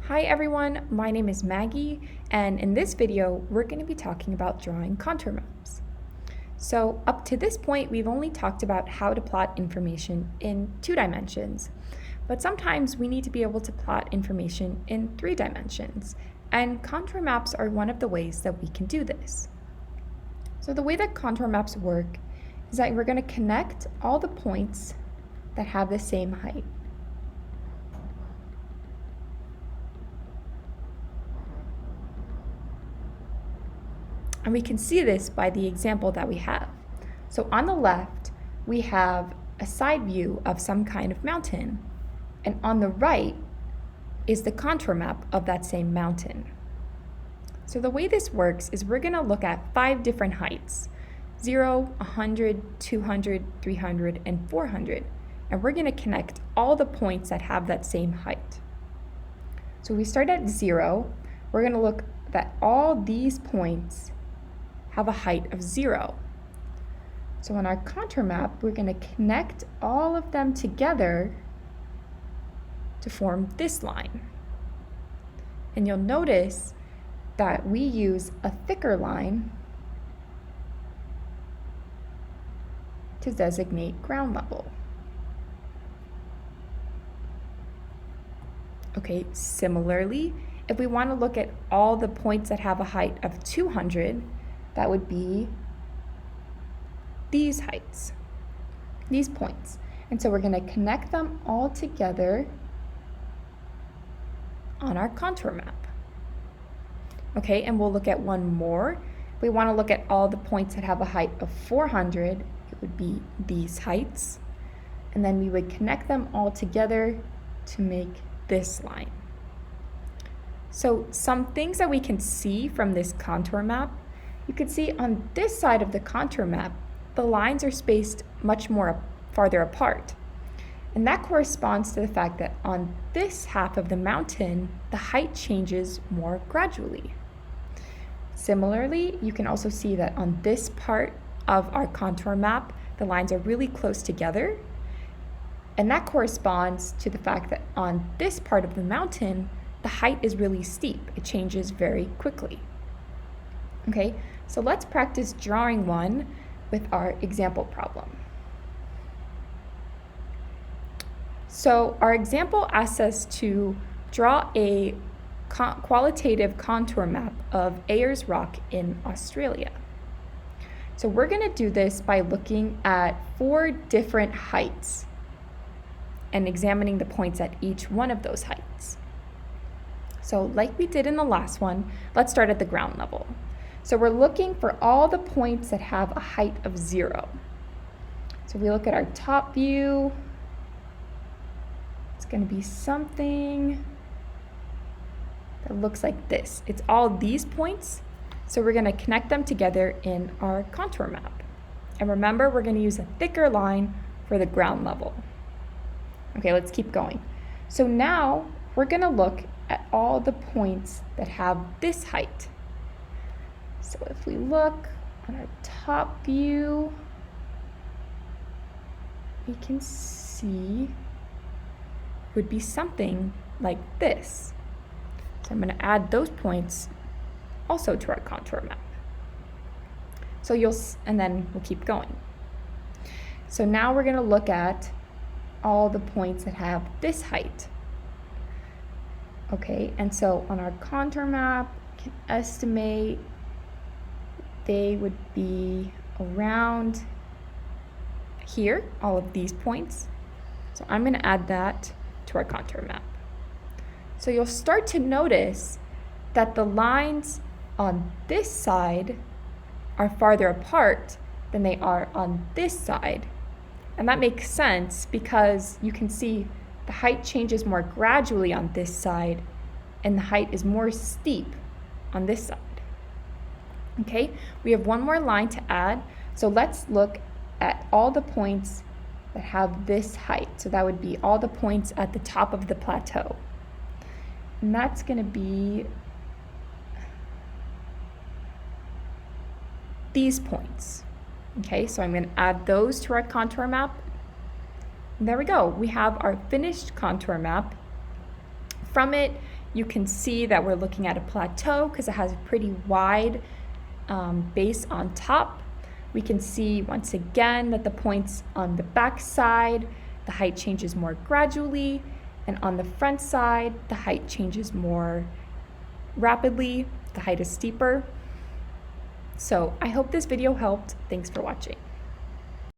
Hi everyone, my name is Maggie, and in this video, we're going to be talking about drawing contour maps. So up to this point, we've only talked about how to plot information in 2 dimensions, but sometimes we need to be able to plot information in 3 dimensions, and contour maps are one of the ways that we can do this. So the way that contour maps work is that we're going to connect all the points that have the same height. And we can see this by the example that we have. So on the left, we have a side view of some kind of mountain, and on the right is the contour map of that same mountain. So the way this works is we're going to look at 5 different heights, 0, 100, 200, 300, and 400, and we're going to connect all the points that have that same height. So we start at 0, we're going to look that all these points have a height of 0. So on our contour map, we're going to connect all of them together to form this line. And you'll notice that we use a thicker line to designate ground level. Okay, similarly, if we want to look at all the points that have a height of 200, that would be these heights, these points. And so we're going to connect them all together on our contour map. Okay, and we'll look at one more. If we want to look at all the points that have a height of 400, it would be these heights. And then we would connect them all together to make this line. So some things that we can see from this contour map, you can see on this side of the contour map, the lines are spaced much more farther apart. And that corresponds to the fact that on this half of the mountain, the height changes more gradually. Similarly, you can also see that on this part of our contour map, the lines are really close together. And that corresponds to the fact that on this part of the mountain, the height is really steep. It changes very quickly. Okay, so let's practice drawing one with our example problem. So our example asks us to draw a qualitative contour map of Ayers Rock in Australia. So we're going to do this by looking at 4 different heights and examining the points at each one of those heights. So like we did in the last one, let's start at the ground level. So we're looking for all the points that have a height of 0. So we look at our top view. It's going to be something that looks like this. It's all these points. So we're going to connect them together in our contour map. And remember, we're going to use a thicker line for the ground level. Okay, let's keep going. So now we're going to look at all the points that have this height. So if we look on our top view, we can see it would be something like this. So I'm going to add those points also to our contour map. So and then we'll keep going. So now we're going to look at all the points that have this height. Okay, and so on our contour map, we can estimate they would be around here, all of these points. So I'm going to add that to our contour map. So you'll start to notice that the lines on this side are farther apart than they are on this side. And that makes sense because you can see the height changes more gradually on this side and the height is more steep on this side. Okay, we have one more line to add. So let's look at all the points that have this height. So that would be all the points at the top of the plateau. And that's going to be these points. Okay, so I'm going to add those to our contour map. And there we go. We have our finished contour map. From it, you can see that we're looking at a plateau because it has a pretty wide base on top. We can see once again that the points on the back side, the height changes more gradually, and on the front side, the height changes more rapidly. The height is steeper. So I hope this video helped. Thanks for watching.